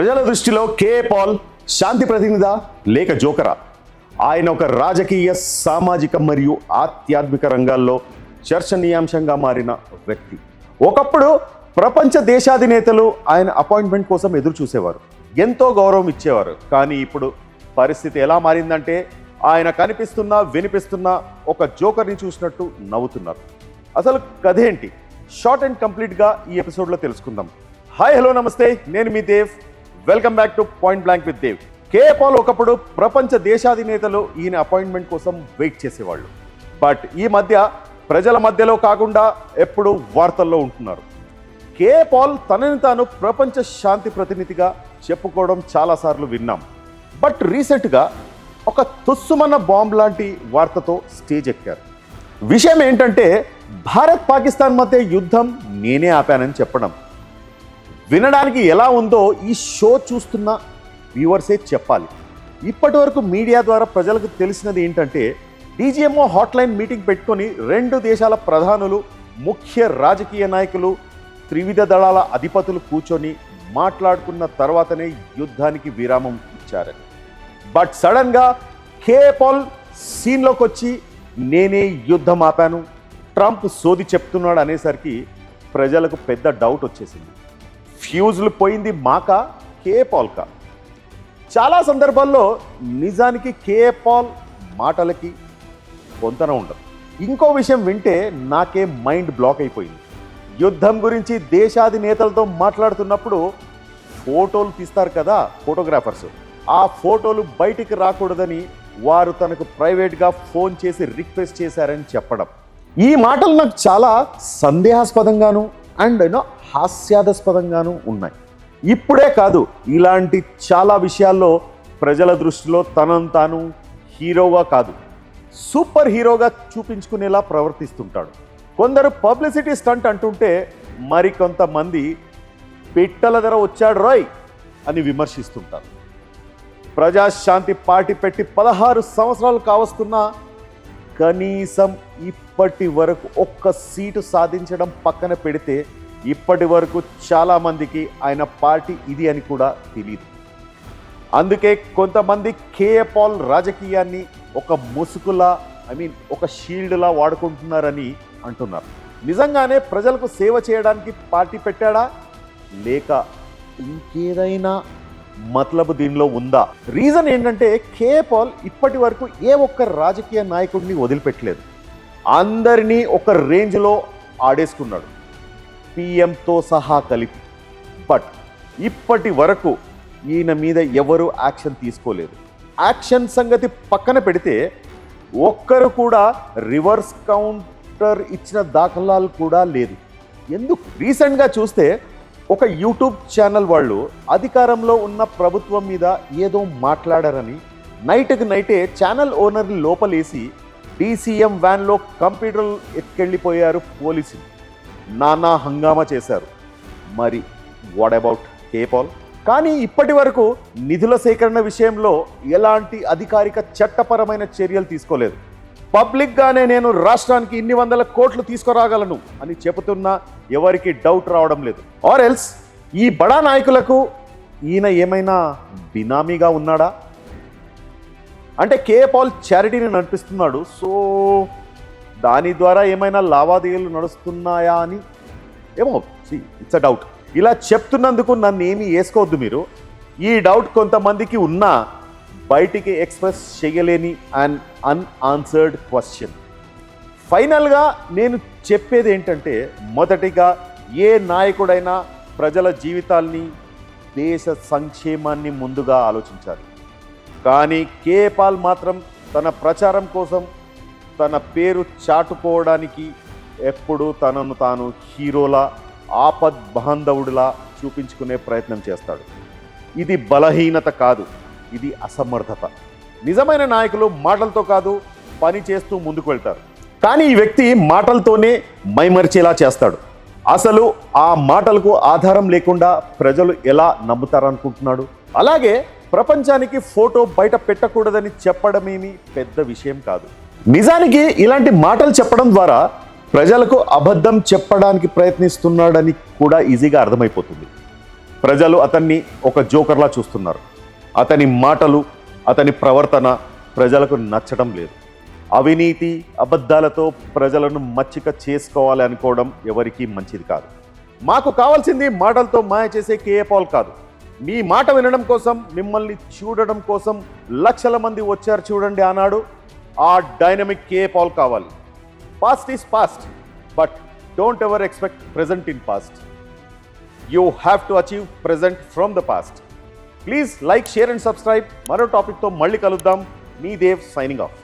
ప్రజల దృష్టిలో KA Paul శాంతి ప్రతినిధా లేక జోకరా? ఆయన ఒక రాజకీయ, సామాజిక మరియు ఆధ్యాత్మిక రంగాల్లో చర్చనీయాంశంగా మారిన వ్యక్తి. ఒకప్పుడు ప్రపంచ దేశాధినేతలు ఆయన అపాయింట్మెంట్ కోసం ఎదురు చూసేవారు, ఎంతో గౌరవం ఇచ్చేవారు. కానీ ఇప్పుడు పరిస్థితి ఎలా మారిందంటే ఆయన కనిపిస్తున్నా వినిపిస్తున్నా ఒక జోకర్ని చూసినట్టు నవ్వుతున్నారు. అసలు కథేంటి? షార్ట్ అండ్ కంప్లీట్గా ఈ ఎపిసోడ్లో తెలుసుకుందాం. హాయ్, హలో, నమస్తే, నేను మీ Dev. Welcome back to point blank with Dev. KA Paul ఒకప్పుడు ప్రపంచ దేశాధినేతలు ఈయన అపాయింట్మెంట్ కోసం వెయిట్ చేసేవాళ్ళు. బట్ ఈ మధ్య ప్రజల మధ్యలో కాకుండా ఎప్పుడు వార్తల్లో ఉంటున్నారు. కేఏ పాల్ తనని తాను ప్రపంచ శాంతి ప్రతినిధిగా చెప్పుకోవడం చాలాసార్లు విన్నాం. బట్ రీసెంట్గా ఒక తుస్సుమన్న బాంబ్ లాంటి వార్తతో స్టేజ్ ఎక్కారు. విషయం ఏంటంటే భారత్ పాకిస్తాన్ మధ్య యుద్ధం నేనే ఆపానని చెప్పడం. వినడానికి ఎలా ఉందో ఈ షో చూస్తున్న వ్యూవర్సే చెప్పాలి. ఇప్పటి వరకు మీడియా ద్వారా ప్రజలకు తెలిసినది ఏంటంటే డీజీఎంఓ హాట్లైన్ మీటింగ్ పెట్టుకొని 2 దేశాల ప్రధానులు, ముఖ్య రాజకీయ నాయకులు, త్రివిధ దళాల అధిపతులు కూర్చొని మాట్లాడుకున్న తర్వాతనే యుద్ధానికి విరామం ఇచ్చారని. బట్ సడన్గా కేఏ పాల్ సీన్లోకి వచ్చి నేనే యుద్ధం ఆపాను, ట్రంప్ సోది చెప్తున్నాడు అనేసరికి ప్రజలకు పెద్ద డౌట్ వచ్చేసింది. ఫ్యూజులు పోయింది మాకా, కేఏ పాల్కా? చాలా సందర్భాల్లో నిజానికి కేఏ పాల్ మాటలకి పొంతన ఉండదు. ఇంకో విషయం వింటే నాకే మైండ్ బ్లాక్ అయిపోయింది. యుద్ధం గురించి దేశాధినేతలతో మాట్లాడుతున్నప్పుడు ఫోటోలు తీస్తారు కదా ఫోటోగ్రాఫర్స్, ఆ ఫోటోలు బయటికి రాకూడదని వారు తనకు ప్రైవేట్గా ఫోన్ చేసి రిక్వెస్ట్ చేశారని చెప్పడం. ఈ మాటలు నాకు చాలా సందేహాస్పదంగాను అండ్ హాస్యాస్పదంగాను ఉన్నాయి. ఇప్పుడే కాదు, ఇలాంటి చాలా విషయాల్లో ప్రజల దృష్టిలో తనను తాను హీరోగా కాదు, సూపర్ హీరోగా చూపించుకునేలా ప్రవర్తిస్తుంటాడు. కొందరు పబ్లిసిటీ స్టంట్ అంటుంటే మరికొంతమంది పిట్టల ధర వచ్చాడు రాయ్ అని విమర్శిస్తుంటారు. ప్రజాశాంతి పార్టీ పెట్టి 16 సంవత్సరాలు కావస్తున్నా కనీసం ఇప్పటి వరకు ఒక్క సీటు సాధించడం పక్కన పెడితే ఇప్పటి వరకు చాలామందికి ఆయన పార్టీ ఇది అని కూడా తెలియదు. అందుకే కొంతమంది కేఏ పాల్ రాజకీయాన్ని ఒక ముసుగులా, ఒక షీల్డ్లా వాడుకుంటున్నారని అంటున్నారు. నిజంగానే ప్రజలకు సేవ చేయడానికి పార్టీ పెట్టాడా లేక ఇంకేదైనా మతలబు దీనిలో ఉందా? రీజన్ ఏంటంటే కేఏ పాల్ ఇప్పటి వరకు ఏ ఒక్క రాజకీయ నాయకుడిని వదిలిపెట్టలేదు. అందరినీ ఒక రేంజ్లో ఆడేసుకున్నాడు, పిఎంతో సహా కలిపి. బట్ ఇప్పటి వరకు ఈయన మీద ఎవరు యాక్షన్ తీసుకోలేదు. యాక్షన్ సంగతి పక్కన పెడితే ఒక్కరు కూడా రివర్స్ కౌంటర్ ఇచ్చిన దాఖలాలు కూడా లేదు. ఎందుకు? రీసెంట్గా చూస్తే ఒక యూట్యూబ్ ఛానల్ వాళ్ళు అధికారంలో ఉన్న ప్రభుత్వం మీద ఏదో మాట్లాడారని నైట్కి నైటే ఛానల్ ఓనర్ని లోపలేసి డీసీఎం వ్యాన్లో కంప్యూటర్ ఎత్తుకెళ్ళిపోయారు పోలీసులు. నానా హంగామా చేశారు. మరి వాట్ అబౌట్ కేఏ పాల్? కానీ ఇప్పటి వరకు నిధుల సేకరణ విషయంలో ఎలాంటి అధికారిక చట్టపరమైన చర్యలు తీసుకోలేదు. పబ్లిక్గానే నేను రాష్ట్రానికి ఇన్ని వందల కోట్లు తీసుకురాగలను అని చెబుతున్నా ఎవరికి డౌట్ రావడం లేదు. ఆర్ ఎల్స్ ఈ బడా నాయకులకు ఈయన ఏమైనా బినామీగా ఉన్నాడా? అంటే కేఏ పాల్ చారిటీని నడిపిస్తున్నాడు, సో దాని ద్వారా ఏమైనా లావాదేవీలు నడుస్తున్నాయా అని ఏమో, ఇట్స్ అ డౌట్. ఇలా చెప్తున్నందుకు నన్ను ఏమీ వేసుకోవద్దు మీరు. ఈ డౌట్ కొంతమందికి ఉన్నా బయటికి ఎక్స్ప్రెస్ చేయలేని అండ్ అన్ఆన్సర్డ్ క్వశ్చన్. ఫైనల్గా నేను చెప్పేది ఏంటంటే, మొదటిగా ఏ నాయకుడైనా ప్రజల జీవితాల్ని, దేశ సంక్షేమాన్ని ముందుగా ఆలోచించాలి. కానీ కేఏ పాల్ మాత్రం తన ప్రచారం కోసం, తన పేరు చాటుకోవడానికి ఎప్పుడూ తనను తాను హీరోలా, ఆపద్ బాంధవుడిలా చూపించుకునే ప్రయత్నం చేస్తాడు. ఇది బలహీనత కాదు, ఇది అసమర్థత. నిజమైన నాయకులు మాటలతో కాదు, పని చేస్తూ ముందుకు వెళ్తారు. కానీ ఈ వ్యక్తి మాటలతోనే మైమరిచేలా చేస్తాడు. అసలు ఆ మాటలకు ఆధారం లేకుండా ప్రజలు ఎలా నమ్ముతారనుకుంటున్నాడు? అలాగే ప్రపంచానికి ఫోటో బయట పెట్టకూడదని చెప్పడమేమి పెద్ద విషయం కాదు. నిజానికి ఇలాంటి మాటలు చెప్పడం ద్వారా ప్రజలకు అబద్ధం చెప్పడానికి ప్రయత్నిస్తున్నాడని కూడా ఈజీగా అర్థమైపోతుంది. ప్రజలు అతన్ని ఒక జోకర్లా చూస్తున్నారు. అతని మాటలు, అతని ప్రవర్తన ప్రజలకు నచ్చడం లేదు. అవినీతి, అబద్ధాలతో ప్రజలను మచ్చిక చేసుకోవాలి అనుకోవడం ఎవరికీ మంచిది కాదు. మాకు కావాల్సింది మాటలతో మాయ చేసే కేఏ పాల్ కాదు. మీ మాట వినడం కోసం, మిమ్మల్ని చూడడం కోసం లక్షల మంది వచ్చారు చూడండి ఆనాడు. ఆ డైనమిక్ కేఏ పాల్ కావాలి. Past is past, but don't ever expect present in past. You have to achieve present from the past. Please like, share and subscribe. మరో టాపిక్తో మళ్ళీ కలుద్దాం. మీ దేవ్ సైనింగ్ ఆఫ్.